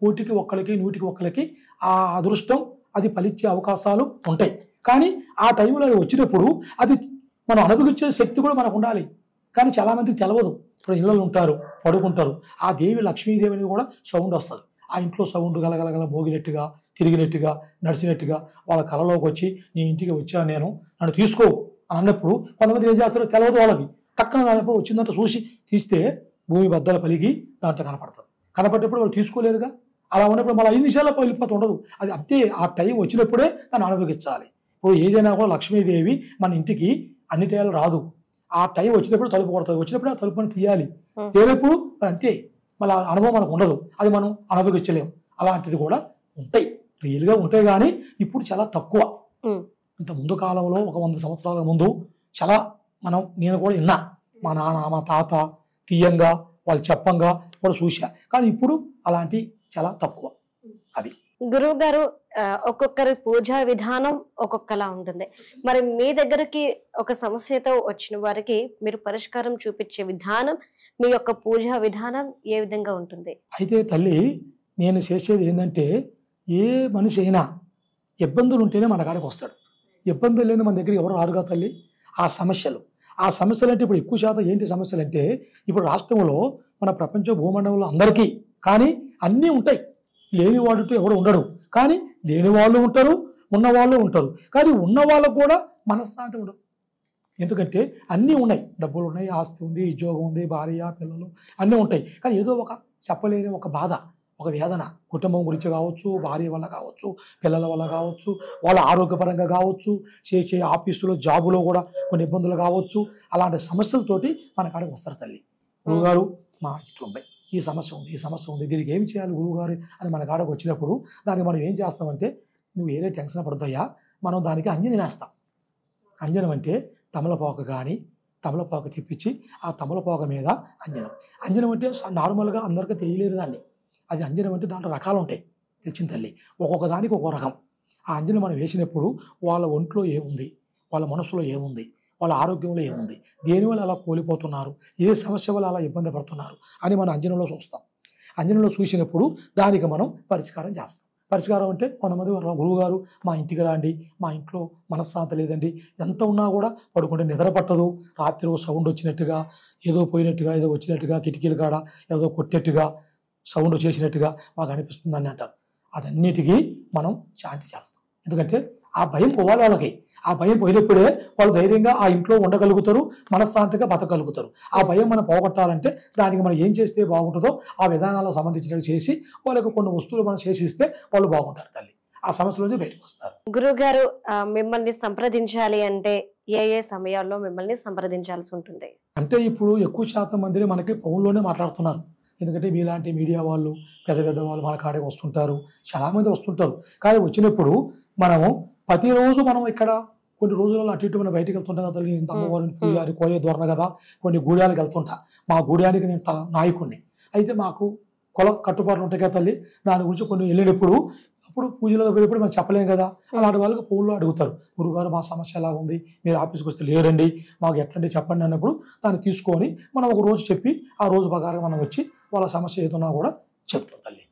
కోటికి ఒక్కరికి, 100కి ఒక్కరికి ఆ అదృష్టం అది ఫలించే అవకాశాలు ఉంటాయి. కానీ ఆ టైంలో అది వచ్చినప్పుడు అది మనం అనుభవించే శక్తి కూడా మనకు ఉండాలి. కానీ చాలామందికి తెలవదు. ఇప్పుడు ఇళ్ళలో ఉంటారు, పడుకుంటారు, ఆ దేవి లక్ష్మీదేవి అనేది కూడా సౌండ్ వస్తుంది. ఆ ఇంట్లో సౌండ్ గలగలగల మోగినట్టుగా, తిరిగినట్టుగా, నడిచినట్టుగా వాళ్ళ కళలోకి వచ్చి నీ ఇంటికి వచ్చాను నేను, నన్ను తీసుకో అని అన్నప్పుడు కొంతమంది ఏం చేస్తారో తెలవదు. వాళ్ళకి టక్కన దానిపై వచ్చిందంటే చూసి తీస్తే భూమి బద్దలు పలిగి దాంట్లో కనపడుతుంది. కనపడేటప్పుడు వాళ్ళు తీసుకోలేరుగా. అలా ఉన్నప్పుడు మళ్ళీ 5 నిమిషాల్లో వెళ్ళిపోతూ ఉండదు. అది అంతే, ఆ టైం వచ్చినప్పుడే దాన్ని అనుభవించాలి. ఇప్పుడు ఏదైనా కూడా లక్ష్మీదేవి మన ఇంటికి అన్ని టైంలో రాదు. ఆ టైం వచ్చినప్పుడు తలుపు కొడుతుంది, వచ్చినప్పుడు ఆ తలుపుని తీయాలి. ఏదప్పుడు అంతే, మళ్ళీ అనుభవం మనకు ఉండదు, అది మనం అనుభవించలేము. అలాంటిది కూడా ఉంటాయి, రియల్గా ఉంటాయి. కానీ ఇప్పుడు చాలా తక్కువ. ఇంత ముందు కాలంలో ఒక 100 సంవత్సరాల ముందు చాలా నేను కూడా విన్నా, మా నాన్న మా తాత తీయంగా వాళ్ళు చెప్పంగా కూడా చూసా. కానీ ఇప్పుడు అలాంటి చాలా తక్కువ. అది గురువు గారు, ఒక్కొక్కరి పూజా విధానం ఒక్కొక్కలా ఉంటుంది. మరి మీ దగ్గరికి ఒక సమస్యతో వచ్చిన వారికి మీరు పరిష్కారం చూపించే విధానం, మీ యొక్క పూజా విధానం ఏ విధంగా ఉంటుంది? అయితే తల్లి, నేను చేసేది ఏంటంటే, ఏ మనిషి అయినా ఇబ్బందులు ఉంటేనే మన కాడికి వస్తాడు. ఇబ్బందులు లేని మన దగ్గర ఎవరు రారుగా తల్లి. ఆ సమస్యలు అంటే ఇప్పుడు ఎక్కువ శాతం ఏంటి సమస్యలు అంటే, ఇప్పుడు రాష్ట్రంలో మన ప్రపంచ భూమండలంలో అందరికీ కానీ అన్నీ ఉంటాయి. లేని వాడుతో ఎవరు ఉండడు. కానీ లేని వాళ్ళు ఉంటారు, ఉన్నవాళ్ళు ఉంటారు. కానీ ఉన్న వాళ్ళకు కూడా మనశ్శాంతి ఉండదు. ఎందుకంటే అన్నీ ఉన్నాయి, డబ్బులు ఉన్నాయి, ఆస్తి ఉంది, ఉద్యోగం ఉంది, భార్య పిల్లలు అన్నీ ఉంటాయి. కానీ ఏదో ఒక చెప్పలేని ఒక బాధ, ఒక వేదన, కుటుంబం గురించి కావచ్చు, భార్య వల్ల కావచ్చు, పిల్లల వల్ల కావచ్చు, వాళ్ళ ఆరోగ్యపరంగా కావచ్చు, చేసే ఆఫీసులో జాబులో కూడా కొన్ని ఇబ్బందులు కావచ్చు. అలాంటి సమస్యలతోటి మన కాడికి వస్తారు తల్లి. గురువుగారు మా ఇట్లుంది, ఈ సమస్య ఉంది, దీనికి ఏం చేయాలి గురువుగారు అని మన కాడకు వచ్చినప్పుడు దానికి మనం ఏం చేస్తామంటే, నువ్వు ఏదే టెన్షన్ పడతాయా, మనం దానికి అంజనం వేస్తాం. అంజనం అంటే తమలపాకు కానీ, తమలపాకు తెప్పించి ఆ తమలపాకు మీద అంజనం అంటే నార్మల్గా అందరికీ తెలియలేరు దాన్ని. అది అంజనం అంటే దాంట్లో రకాలు ఉంటాయి, తెచ్చిన తల్లి, ఒక్కొక్క దానికి ఒక్కొక్క రకం. ఆ అంజనం మనం వేసినప్పుడు వాళ్ళ ఒంట్లో ఏముంది, వాళ్ళ మనసులో ఏముంది, వాళ్ళ ఆరోగ్యంలో ఏముంది, దేనివల్ల అలా కోల్పోతున్నారు, ఏ సమస్య వల్ల అలా ఇబ్బంది పడుతున్నారు అని మనం అంజనంలో చూస్తాం. అంజనంలో చూసినప్పుడు దానికి మనం పరిష్కారం చేస్తాం. పరిష్కారం అంటే కొంతమంది గురువుగారు మా ఇంటికి రండి, మా ఇంట్లో మనశ్శాంతి లేదండి, ఎంత ఉన్నా కూడా పడుకుంటే నిద్ర పట్టదు, రాత్రి సౌండ్ వచ్చినట్టుగా, ఏదో పోయినట్టుగా, ఏదో వచ్చినట్టుగా, కిటికీల కాడ ఏదో కొట్టేట్టుగా సౌండ్ చేసినట్టుగా మాకు అనిపిస్తుందని అంటారు. అదన్నిటికీ మనం శాంతి చేస్తాం. ఎందుకంటే ఆ భయం పోవాలి వాళ్ళకి. ఆ భయం పోయినప్పుడే వాళ్ళు ధైర్యంగా ఆ ఇంట్లో ఉండగలుగుతారు, మనశ్శాంతిగా బతకగలుగుతారు. ఆ భయం మనం పోగొట్టాలంటే దానికి మనం ఏం చేస్తే బాగుంటుందో ఆ విధానాలకు సంబంధించినవి చేసి వాళ్ళకి కొన్ని వస్తువులు మనం చేసిస్తే వాళ్ళు బాగుంటారు తల్లి. ఆ సమస్య నుంచి బయటకు వస్తారు. గురువుగారు, మిమ్మల్ని సంప్రదించాలి అంటే ఏ సమయాల్లో మిమ్మల్ని సంప్రదించాల్సి ఉంటుంది? అంటే ఇప్పుడు ఎక్కువ శాతం మందిని మనకి ఫోన్లోనే మాట్లాడుతున్నారు. ఎందుకంటే మీలాంటి మీడియా వాళ్ళు, పెద్ద పెద్ద వాళ్ళు మన కాడికి వస్తుంటారు, చాలామంది వస్తుంటారు. కానీ వచ్చినప్పుడు మనము ప్రతిరోజు మనం ఇక్కడ కొన్ని రోజులలో అటు ఇటు మనం బయటకు వెళ్తుంటాం కదా, నేను అమ్మవారిని పూజారి కోయ దూరణ కదా, కొన్ని గూడాలకు వెళ్తుంటా. మా గూడానికి నేను నాయకుడిని. అయితే మాకు కట్టుబాట్లు ఉంటాయి కదా తల్లి, దాని గురించి కొన్ని వెళ్ళినప్పుడు అప్పుడు పూజలకు వెళ్ళినప్పుడు మనం చెప్పలేం కదా. అలాంటి వాళ్ళకి ఫోన్లో అడుగుతారు, గురుగారు మా సమస్య ఎలా ఉంది, మీరు ఆఫీస్కి వస్తే లేరండి, మాకు ఎట్లండి చెప్పండి అన్నప్పుడు దాన్ని తీసుకొని మనం ఒక రోజు చెప్పి ఆ రోజు ప్రకారం మనం వచ్చి వాళ్ళ సమస్య ఏదన్నా కూడా చెప్తాం తల్లి.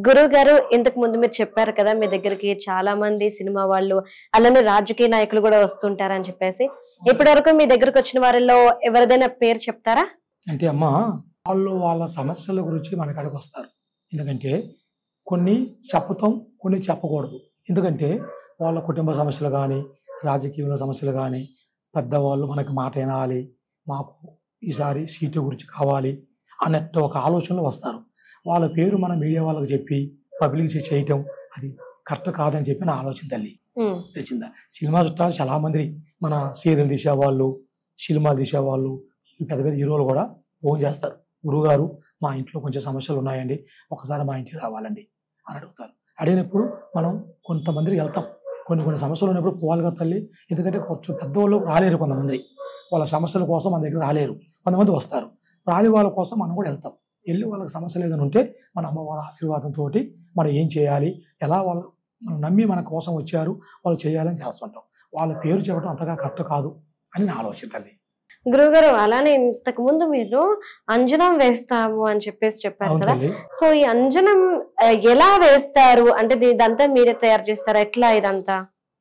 గురువు గారు, ఇంతకు ముందు మీరు చెప్పారు కదా మీ దగ్గరికి చాలా మంది సినిమా వాళ్ళు అలానే రాజకీయ నాయకులు కూడా వస్తుంటారని చెప్పేసి, ఇప్పటి వరకు మీ దగ్గరకు వచ్చిన వారిలో ఎవరిదైనా పేరు చెప్తారా? అంటే అమ్మ, వాళ్ళు వాళ్ళ సమస్యల గురించి మన కాడికి వస్తారు. ఎందుకంటే కొన్ని చెప్పుతాం, కొన్ని చెప్పకూడదు. ఎందుకంటే వాళ్ళ కుటుంబ సమస్యలు కానీ, రాజకీయ సమస్యలు కానీ, పెద్దవాళ్ళు మనకి మాట వినాలి, మాకు ఈసారి సీటు గురించి కావాలి అన్నట్టు ఒక ఆలోచనలో వస్తారు. వాళ్ళ పేరు మన మీడియా వాళ్ళకి చెప్పి పబ్లిసిటీ చేయటం అది కరెక్ట్ కాదని చెప్పి నా ఆలోచన తల్లి. తెలిసిందా? సినిమా చుట్టాలు చాలా మంది మన సీరియల్ తీసేవాళ్ళు, సినిమాలు తీసేవాళ్ళు, పెద్ద పెద్ద హీరోలు కూడా ఫోన్ చేస్తారు, గురువుగారు మా ఇంట్లో కొంచెం సమస్యలు ఉన్నాయండి, ఒకసారి మా ఇంటికి రావాలండి అని అడుగుతారు. అడిగినప్పుడు మనం కొంతమందికి వెళ్తాం. కొన్ని సమస్యలు ఉన్నప్పుడు పోవాలి కదా తల్లి. ఎందుకంటే కొంచెం పెద్దవాళ్ళు రాలేరు, కొంతమంది వాళ్ళ సమస్యల కోసం మన దగ్గర రాలేరు, కొంతమంది వస్తారు. రాని వాళ్ళ కోసం మనం కూడా వెళ్తాం. వెళ్ళి వాళ్ళకి సమస్య లేదని ఉంటే మన అమ్మవారి ఆశీర్వాదంతో మనం ఏం చేయాలి, ఎలా వాళ్ళు మనం నమ్మి మన కోసం వచ్చారు, వాళ్ళు చేయాలని చేస్తుంటాం. వాళ్ళ పేరు చెప్పడం అంతగా కరెక్ట్ కాదు అని నా ఆలోచన తల్లి. గురువుగారు, అలానే ఇంతకు ముందు మీరు అంజనం వేస్తాము అని చెప్పేసి చెప్పారు కదా, సో ఈ అంజనం ఎలా వేస్తారు? అంటే ఇదంతా మీరే తయారు చేస్తారా, ఎట్లా ఇదంతా?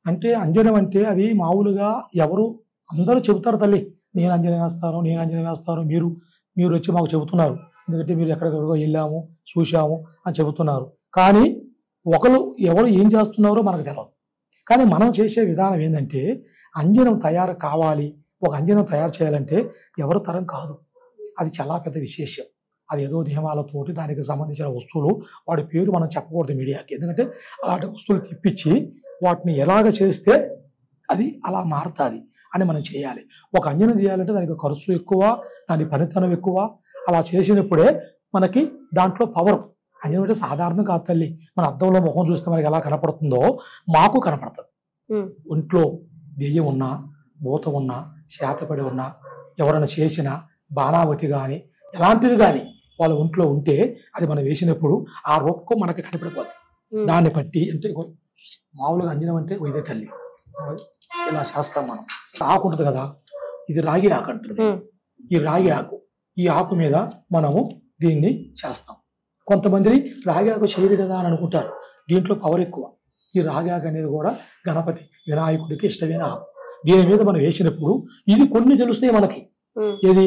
అంటే అంజనం అంటే అది మామూలుగా ఎవరు అందరూ చెబుతారు తల్లి, నేను అంజనం వేస్తాను, నేను అంజనం వేస్తాను, మీరు వచ్చి మాకు చెబుతున్నారు, ఎందుకంటే మీరు ఎక్కడెక్కడికో వెళ్ళాము చూశాము అని చెబుతున్నారు. కానీ ఒకరు ఎవరు ఏం చేస్తున్నారో మనకు తెలియదు. కానీ మనం చేసే విధానం ఏంటంటే అంజనం తయారు కావాలి, ఒక అంజనం తయారు చేయాలంటే ఎవరి తరం కాదు, అది చాలా పెద్ద విశేషం. అది ఏదో నియమాలతోటి దానికి సంబంధించిన వస్తువులు వాడి పేరు మనం చెప్పకూడదు మీడియాకి. ఎందుకంటే అలాంటి వస్తువులు తెప్పించి వాటిని ఎలాగ చేస్తే అది అలా మారుతుంది అని మనం చేయాలి. ఒక అంజనం చేయాలంటే దానికి ఖర్చు ఎక్కువ, దాని పనితనం ఎక్కువ. అలా చేసినప్పుడే మనకి దాంట్లో పవర్. అంజనం అంటే సాధారణం కాదు తల్లి. మన అద్దంలో ముఖం చూస్తే మనకి ఎలా కనపడుతుందో మాకు కనపడుతుంది. ఒంట్లో దెయ్యం ఉన్నా, భూతం ఉన్నా, శాతపడి ఉన్నా, ఎవరైనా చేసిన బాణావతి కానీ ఎలాంటిది కానీ వాళ్ళ ఒంట్లో ఉంటే అది మనం వేసినప్పుడు ఆ రూపకం మనకి కనపడిపోతుంది. దాన్ని బట్టి అంటే మామూలుగా అంజనం అంటే ఇదే తల్లి, ఇలా చేస్తాం మనం. ఆకు ఉంటుంది కదా, ఇది రాగి ఆకు అంటుంది. ఈ రాగి ఆకు, ఈ ఆకు మీద మనము దీన్ని చేస్తాం. కొంతమంది రాగి ఆకు చేయరు కదా అని అనుకుంటారు, దీంట్లో పవర్ ఎక్కువ. ఈ రాగి ఆకు అనేది కూడా గణపతి వినాయకుడికి ఇష్టమైన ఆకు. దీని మీద మనం వేసినప్పుడు ఇది కొన్ని తెలుస్తాయి మనకి. ఏది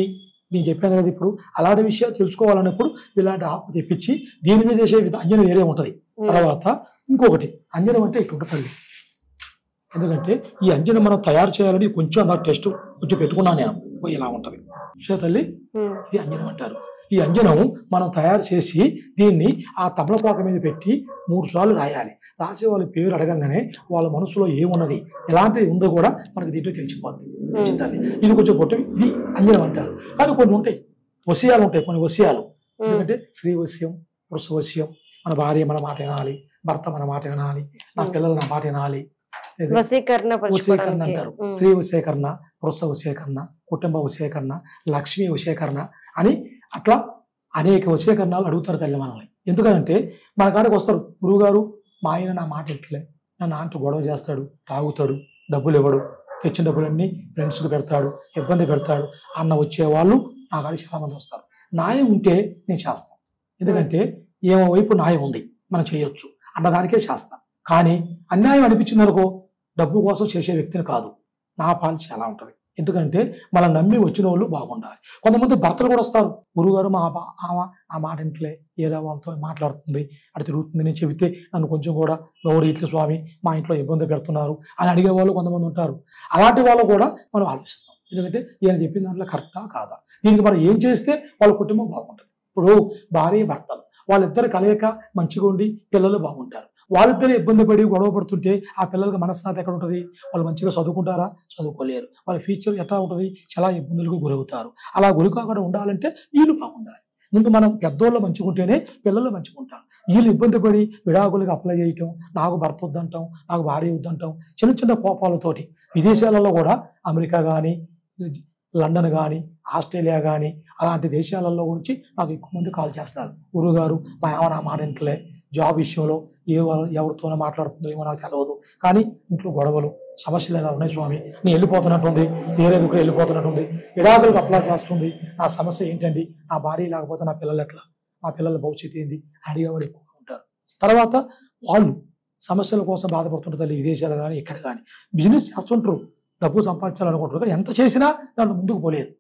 నేను చెప్పాను కదా, ఇప్పుడు అలాంటి విషయాలు తెలుసుకోవాలన్నప్పుడు ఇలాంటి ఆకు తెప్పించి దీని మీద వేసే అంజనం వేరే ఉంటుంది. తర్వాత ఇంకొకటి అంజనం అంటే ఇట్లా ఉంటుంది. ఎందుకంటే ఈ అంజనం మనం తయారు చేయాలని కొంచెం నాకు టెస్ట్ కొంచెం పెట్టుకున్నాను నేను, ఇలా ఉంటుంది తల్లి. ఇది అంజనం అంటారు. ఈ అంజనం మనం తయారు చేసి దీన్ని ఆ తమలపాక మీద పెట్టి 3 సార్లు రాయాలి. రాసే వాళ్ళ పేరు అడగంగానే వాళ్ళ మనసులో ఏమున్నది, ఎలాంటిది ఉందో కూడా మనకి దీంట్లో తెలిసిపోద్ది. ఇది కొంచెం పొట్టు, ఇది అంజనం అంటారు. కానీ కొన్ని ఉంటాయి, వశ్యాలు ఉంటాయి, కొన్ని వశ్యాలు. ఎందుకంటే స్త్రీ వశ్యం, పురుష వశ్యం. మన భార్య మన మాట వినాలి, భర్త మన మాట వినాలి, నా పిల్లలు నా మాట వినాలి. వశీకరణ అంటారు. స్త్రీ వశీకరణ, పురుష వశీకరణ, కుటుంబ వశీకరణ, లక్ష్మీ వశీకరణ అని అట్లా అనేక వశీకరణాలు అడుగుతారు తల్లి మనల్ని. ఎందుకంటే మన కాడికి వస్తారు, గురువుగారు మా ఆయన నా మాట ఎట్లే, నా అంటూ గొడవ చేస్తాడు, తాగుతాడు, డబ్బులు ఇవ్వడు, తెచ్చిన డబ్బులన్నీ ఫ్రెండ్స్కి పెడతాడు, ఇబ్బంది పెడతాడు అన్న వచ్చేవాళ్ళు నా కాడికి చాలా మంది వస్తారు. న్యాయం ఉంటే నేను చేస్తాను. ఎందుకంటే ఏమో వైపు న్యాయం ఉంది, మనం చేయొచ్చు అన్నదానికే చేస్తాం. కానీ అన్యాయం అనిపించింది అనుకో, డబ్బు కోసం చేసే వ్యక్తిని కాదు, నా పాలసీ చాలా ఉంటుంది. ఎందుకంటే మనం నమ్మి వచ్చిన వాళ్ళు బాగుండాలి. కొంతమంది భర్తలు కూడా వస్తారు, గురువుగారు ఆ మాట ఇంట్లో ఏరే వాళ్ళతో మాట్లాడుతుంది, అటు తిరుగుతుంది, నేను చెబితే నన్ను కొంచెం కూడా ఎవరు ఇట్ల స్వామి మా ఇంట్లో ఇబ్బంది పెడుతున్నారు అని అడిగే వాళ్ళు కొంతమంది ఉంటారు. అలాంటి వాళ్ళు కూడా మనం ఆలోచిస్తాం, ఎందుకంటే ఈయన చెప్పిన దాంట్లో కరెక్టా కాదా, దీనికి మనం ఏం చేస్తే వాళ్ళ కుటుంబం బాగుంటుంది. ఇప్పుడు భార్య భర్తలు వాళ్ళిద్దరు కలయిక మంచిగా ఉండి పిల్లలు బాగుంటారు. వాళ్ళిద్దరు ఇబ్బంది పడి గొడవ పడుతుంటే ఆ పిల్లలకి మనశ్శాంతి ఎక్కడ ఉంటుంది? వాళ్ళు మంచిగా చదువుకుంటారా? చదువుకోలేరు. వాళ్ళ ఫ్యూచర్ ఎట్లా ఉంటుంది? చాలా ఇబ్బందులకు గురవుతారు. అలా గురి కాకుండా ఉండాలంటే వీళ్ళు బాగుండాలి. ముందు మనం పెద్దోళ్ళు మంచిగా ఉంటేనే పిల్లలు మంచిగా ఉంటారు. వీళ్ళు ఇబ్బంది పడి విడాకులకు అప్లై చేయటం, నాకు భర్త వద్దంటాం, నాకు భార్య వద్దంటాం, చిన్న చిన్న కోపాలతోటి విదేశాలలో కూడా అమెరికా కానీ లండన్ కానీ ఆస్ట్రేలియా కానీ అలాంటి దేశాలలో గురించి నాకు ఎక్కువ మంది కాల్ చేస్తారు, గురువుగారు మా ఏమైనా మాట ఇంట్లే జాబ్ విషయంలో ఎవరితోనో మాట్లాడుతుందో ఏమో నాకు తెలియదు, కానీ ఇంట్లో గొడవలు సమస్యలు ఎలా ఉన్నాయి స్వామి, నేను వెళ్ళిపోతున్నట్టుంది, వేరే దగ్గర వెళ్ళిపోతున్నట్టుంది, విడాకులకు అప్లై చేస్తుంది, నా సమస్య ఏంటండి, నా భార్య లేకపోతే నా పిల్లలు ఎట్లా, నా పిల్లల భవిష్యత్తు ఏంది అడిగేవాడు ఎక్కువగా ఉంటారు. తర్వాత వాళ్ళు సమస్యల కోసం బాధపడుతుంటారు తల్లి, విదేశాలు కానీ ఇక్కడ కానీ బిజినెస్ చేస్తుంటారు, డబ్బు సంపాదించాలనుకుంటారు, కానీ ఎంత చేసినా దాంట్లో ముందుకు పోలేదు.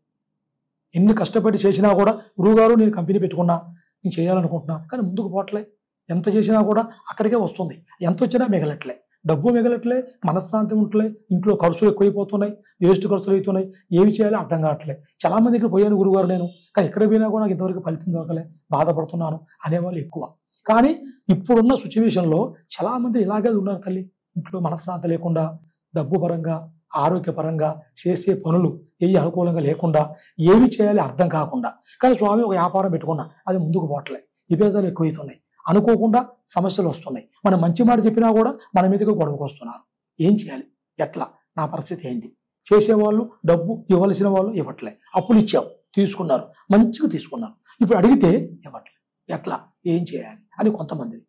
ఎన్ని కష్టపడి చేసినా కూడా గురువుగారు నేను కంపెనీ పెట్టుకున్నా, నేను చేయాలనుకుంటున్నా, కానీ ముందుకు పోవట్లే, ఎంత చేసినా కూడా అక్కడికే వస్తుంది, ఎంత వచ్చినా మిగలట్లే, డబ్బు మిగలట్లే, మనశ్శాంతి ఉంటలే, ఇంట్లో ఖర్చులు ఎక్కువైపోతున్నాయి, వేస్ట్ ఖర్చులు అవుతున్నాయి, ఏమి చేయాలో అర్థం కావట్లే. చాలా మంది దగ్గర పోయాను గురువుగారు నేను, కానీ ఎక్కడ పోయినా కూడా నాకు ఇంతవరకు ఫలితం దొరకలే, బాధపడుతున్నాను అనేవాళ్ళు ఎక్కువ. కానీ ఇప్పుడున్న సిచ్యువేషన్లో చాలా మంది ఇలాగే ఉన్నారు తల్లి, ఇంట్లో మనశ్శాంతి లేకుండా, డబ్బు పరంగా ఆరోగ్యపరంగా చేసే పనులు ఏవి అనుకూలంగా లేకుండా, ఏమి చేయాలి అర్థం కాకుండా, కానీ స్వామి ఒక వ్యాపారం పెట్టుకున్నా అది ముందుకు పోవట్లే, విభేదాలు ఎక్కువవుతున్నాయి, అనుకోకుండా సమస్యలు వస్తున్నాయి, మనం మంచి మాట చెప్పినా కూడా మన మీదకి గొడవకు వస్తున్నారు, ఏం చేయాలి, ఎట్లా, నా పరిస్థితి ఏంటి? చేసేవాళ్ళు డబ్బు ఇవ్వాల్సిన వాళ్ళు ఇవ్వట్లే, అప్పులు ఇచ్చావు తీసుకున్నారు, మంచిగా తీసుకున్నారు, ఇప్పుడు అడిగితే ఇవ్వట్లే, ఎట్లా, ఏం చేయాలి అని కొంతమంది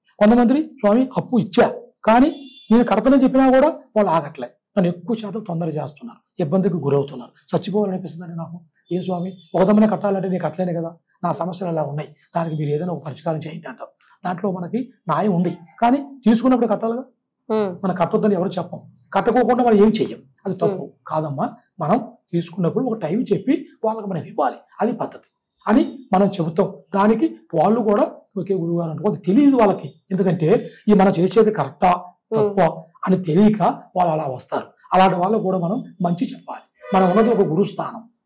స్వామి అప్పు ఇచ్చా కానీ నేను కడతనని చెప్పినా కూడా వాళ్ళు ఆగట్లే, నన్ను ఎక్కువ శాతం తొందర చేస్తున్నారు, ఇబ్బందికి గురవుతున్నారు, చచ్చిపోవాలనిపిస్తుందండి నాకు, ఏం స్వామి ఒకదమ్మనే కట్టాలంటే నేను కట్టలేను కదా, నా సమస్యలు అలా ఉన్నాయి, దానికి మీరు ఏదైనా ఒక పరిష్కారం చేయండి అంటారు. దాంట్లో మనకి న్యాయం ఉంది, కానీ తీసుకున్నప్పుడు కట్టాలిగా, మనం కట్టొద్దని ఎవరు చెప్పం, కట్టుకోకుండా మనం ఏం చెయ్యం, అది తప్పు కాదమ్మా, మనం తీసుకున్నప్పుడు ఒక టైం చెప్పి వాళ్ళకి మనం ఇవ్వాలి, అది పద్ధతి అని మనం చెబుతాం. దానికి వాళ్ళు కూడా ఒకే గురువుగారు అంటే అది తెలియదు వాళ్ళకి, ఎందుకంటే ఈ మనం చేసేది కరెక్టా తప్ప అని తెలియక వాళ్ళు అలా వస్తారు. అలాంటి వాళ్ళు కూడా మనం మంచి చెప్పాలి. మనం ఉన్నది ఒక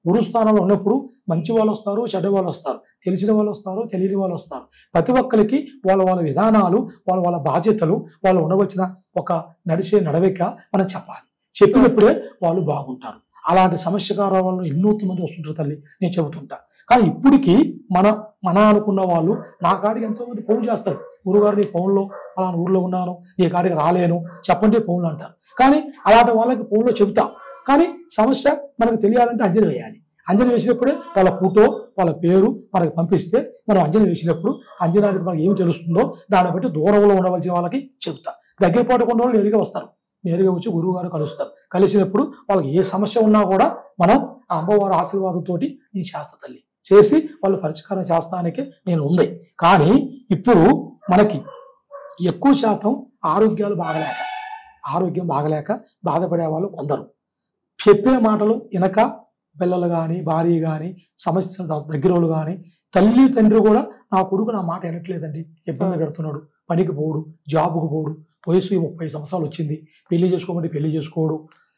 గురుస్థానంలో ఉన్నప్పుడు మంచి వాళ్ళు వస్తారు, చెడ్డ వాళ్ళు వస్తారు, తెలిసిన వాళ్ళు వస్తారు, తెలియని వాళ్ళు వస్తారు. ప్రతి ఒక్కరికి వాళ్ళ విధానాలు, వాళ్ళ బాధ్యతలు, వాళ్ళు ఉండవలసిన ఒక నడిచే నడవడిక మనం చెప్పాలి. చెప్పినప్పుడే వాళ్ళు బాగుంటారు. అలాంటి సమస్యకార వాళ్ళు ఎన్నో మంది వస్తుంటారు తల్లి, నేను చెబుతుంటా. కానీ ఇప్పటికీ మన అనుకున్న వాళ్ళు నా కాడికి ఎంతో మంది ఫోన్ చేస్తారు, గురువుగారు నీ ఫోన్లో అలాంటి ఊర్లో ఉన్నాను, నీ కాడికి రాలేను చెప్పండి ఫోన్లో అంటారు. కానీ అలాంటి వాళ్ళకి ఫోన్లో చెబుతాం, కానీ సమస్య మనకు తెలియాలంటే అంజలి వేయాలి. అంజలి వేసినప్పుడే వాళ్ళ ఫోటో వాళ్ళ పేరు మనకు పంపిస్తే మనం అంజలి వేసినప్పుడు అంజనానికి మనకి ఏమి తెలుస్తుందో దాన్ని బట్టి దూరంలో ఉండవలసిన వాళ్ళకి చెబుతా. దగ్గర పాటు ఉన్న వాళ్ళు నేరుగా వస్తారు, నేరుగా వచ్చి గురువుగారు కలుస్తారు. కలిసినప్పుడు వాళ్ళకి ఏ సమస్య ఉన్నా కూడా మనం ఆ అమ్మవారి ఆశీర్వాదంతో నేను చేస్తా తల్లి, చేసి వాళ్ళు పరిష్కారం చేస్తానికి నేను ఉంది. కానీ ఇప్పుడు మనకి ఎక్కువ శాతం ఆరోగ్యం బాగలేక బాధపడే వాళ్ళు కొందరు, చెప్పిన మాటలు వినక పిల్లలు కానీ భార్య కానీ సమస్య దగ్గరోళ్ళు కానీ తల్లి తండ్రి కూడా నా కొడుకు నా మాట వినట్లేదండి, ఇబ్బంది పెడుతున్నాడు, పనికి పోడు, జాబుకు పోడు, వయసు 30 సంవత్సరాలు వచ్చింది, పెళ్లి చేసుకోమంటే పెళ్లి చేసుకోడు,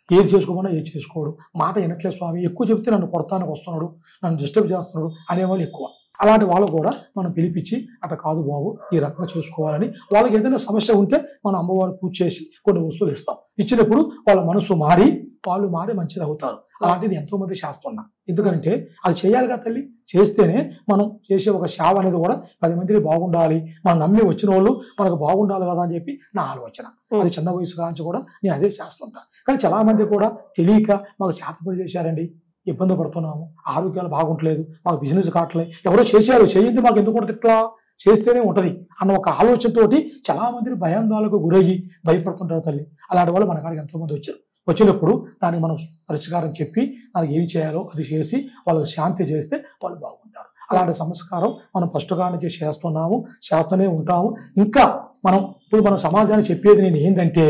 ఏది చేసుకోమన్నా ఏది చేసుకోడు, మాట వినట్లేదు స్వామి, ఎక్కువ చెప్తే నన్ను కొడతానికి వస్తున్నాడు, నన్ను డిస్టర్బ్ చేస్తున్నాడు అనేవాళ్ళు ఎక్కువ. అలాంటి వాళ్ళు కూడా మనం పిలిపించి అట్లా కాదు బాబు ఈ రకంగా చేసుకోవాలని, వాళ్ళకి ఏదైనా సమస్య ఉంటే మనం అమ్మవారు పూజ చేసి కొన్ని వస్తువులు ఇస్తాం. ఇచ్చినప్పుడు వాళ్ళ మనసు మారి వాళ్ళు మంచిది అవుతారు. అలాంటిది ఎంతో మంది చేస్తున్నా, ఎందుకంటే అది చేయాలి కదా తల్లి, చేస్తేనే మనం చేసే ఒక సేవ అనేది కూడా 10 మందిని బాగుండాలి, మనం నమ్మి వచ్చిన వాళ్ళు మనకు బాగుండాలి కదా అని చెప్పి నా ఆలోచన. అది చిన్న వయసు కాంచి కూడా నేను అదే చేస్తుంటా. కానీ చాలా మంది కూడా తెలియక మాకు శాతపడి చేశారండి, ఇబ్బంది పడుతున్నాము, ఆరోగ్యాలు బాగుంటలేదు, మాకు బిజినెస్ కావట్లేదు, ఎవరో చేశారు చేయింది మాకు ఎందుకు ఉంటుంది, ఇట్లా చేస్తేనే ఉంటుంది అన్న ఒక ఆలోచనతోటి చాలా మందిని భయాందోళనకు గురయ్యి భయపడుతుంటారు తల్లి. అలాంటి వాళ్ళు మన కాడికి ఎంతోమంది వచ్చినప్పుడు దానికి మనం పరిష్కారం చెప్పి దానికి ఏం చేయాలో అది చేసి వాళ్ళకి శాంతి చేస్తే వాళ్ళు బాగుంటారు. అలాంటి సంస్కారం మనం ఫస్ట్గా నుంచి చేస్తూనే ఉంటాము. ఇంకా మన సమాజానికి చెప్పేది నేను ఏంటంటే,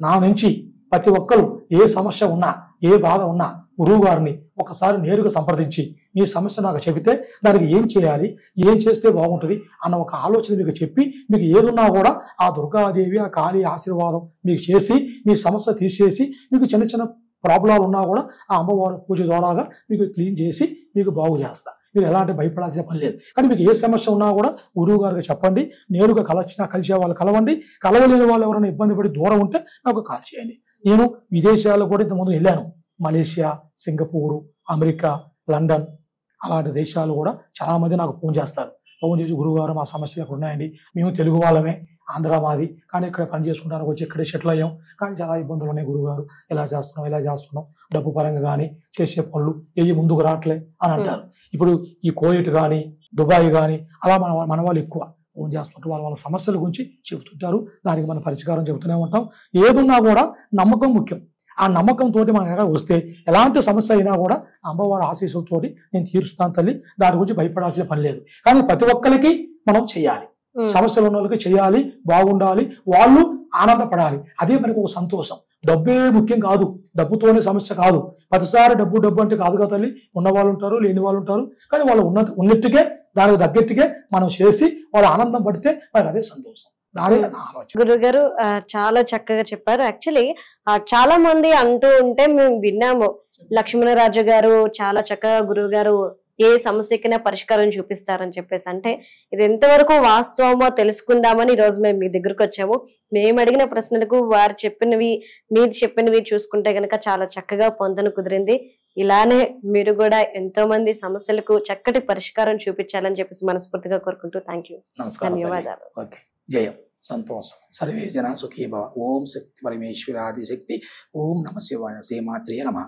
నా నుంచి ప్రతి ఒక్కరు ఏ సమస్య ఉన్నా ఏ బాధ ఉన్నా గురువు గారిని ఒకసారి నేరుగా సంప్రదించి మీ సమస్య నాకు చెబితే దానికి ఏం చేయాలి, ఏం చేస్తే బాగుంటుంది అన్న ఒక ఆలోచన మీకు చెప్పి మీకు ఏదున్నా కూడా ఆ దుర్గాదేవి ఆ కాళీ ఆశీర్వాదం మీకు చేసి మీ సమస్య తీసేసి మీకు చిన్న చిన్న ప్రాబ్లాలు ఉన్నా కూడా ఆ అమ్మవారి పూజ ద్వారాగా మీకు క్లీన్ చేసి మీకు బాగు చేస్తా. మీరు ఎలాంటి భయపడాల్సిన పని లేదు. కానీ మీకు ఏ సమస్య ఉన్నా కూడా గురువు గారికి చెప్పండి. నేరుగా కలిసే వాళ్ళు కలవండి. కలవలేని వాళ్ళు ఎవరైనా ఇబ్బంది పడి దూరం ఉంటే నాకు కాల్ చేయండి. నేను విదేశాల్లో కూడా ఇంతకుముందు వెళ్ళాను. మలేషియా, సింగపూరు, అమెరికా, లండన్ అలాంటి దేశాలు కూడా చాలామంది నాకు ఫోన్ చేస్తారు. ఫోన్ చేసి గురువుగారు మా సమస్యలు ఎక్కడ ఉన్నాయండి, మేము తెలుగు వాళ్ళమే, ఆంధ్ర మాది, కానీ ఇక్కడ పని చేసుకుంటానికి వచ్చి ఇక్కడే సెటిల్ అయ్యాం, కానీ చాలా ఇబ్బందులు ఉన్నాయి గురువుగారు, ఎలా చేస్తున్నాం డబ్బు పరంగా కానీ చేసే పనులు ఏవి ముందుకు రావట్లే అని అంటారు. ఇప్పుడు ఈ కోయిట్ కానీ దుబాయ్ కానీ అలా మన వాళ్ళు ఎక్కువ ఫోన్ చేస్తుంటారు. వాళ్ళ సమస్యల గురించి చెబుతుంటారు. దానికి మనం పరిష్కారం చెబుతూనే ఉంటాం. ఏదున్నా కూడా నమ్మకం ముఖ్యం. ఆ నమ్మకంతో మన దగ్గర వస్తే ఎలాంటి సమస్య అయినా కూడా అమ్మవారి ఆశీస్సులతోటి నేను తీరుస్తాను తల్లి. దాని గురించి భయపడాల్సిన పని లేదు. కానీ ప్రతి ఒక్కరికి మనం చేయాలి. సమస్యలు ఉన్న వాళ్ళకి చేయాలి, బాగుండాలి, వాళ్ళు ఆనందపడాలి. అదే మనకు ఒక సంతోషం. డబ్బే ముఖ్యం కాదు, డబ్బుతోనే సమస్య కాదు. ప్రతిసారి డబ్బు అంటే కాదు కదా తల్లి. ఉన్న వాళ్ళు ఉంటారు, లేని వాళ్ళు ఉంటారు. కానీ వాళ్ళు ఉన్నట్టుగా దానికి తగ్గట్టుగా మనం చేసి వాళ్ళు ఆనందం పడితే మనకు అదే సంతోషం. గురుగారు చాలా చక్కగా చెప్పారు. యాక్చువల్లీ చాలా మంది అంటూ ఉంటే మేము విన్నాము, లక్ష్మణరాజు గారు చాలా చక్కగా గురువు గారు ఏ సమస్యకైనా పరిష్కారం చూపిస్తారని చెప్పేసి. అంటే ఇది ఎంతవరకు వాస్తవమో తెలుసుకుందామని ఈ రోజు మేము మీ దగ్గరకు వచ్చాము. మేము అడిగిన ప్రశ్నలకు వారు చెప్పినవి మీరు చెప్పినవి చూసుకుంటే గనక చాలా చక్కగా పొందను కుదిరింది. ఇలానే మీరు కూడా ఎంతో మంది సమస్యలకు చక్కటి పరిష్కారం చూపించాలని చెప్పేసి మనస్ఫూర్తిగా కోరుకుంటూ ధన్యవాదాలు. జయం, సంతోషం. సర్వే జన సుఖీ భవ. ఓం శక్తి పరమేశ్వరాది శక్తి. ఓం నమ శివాయ. శ్రీమాత్రే నమః.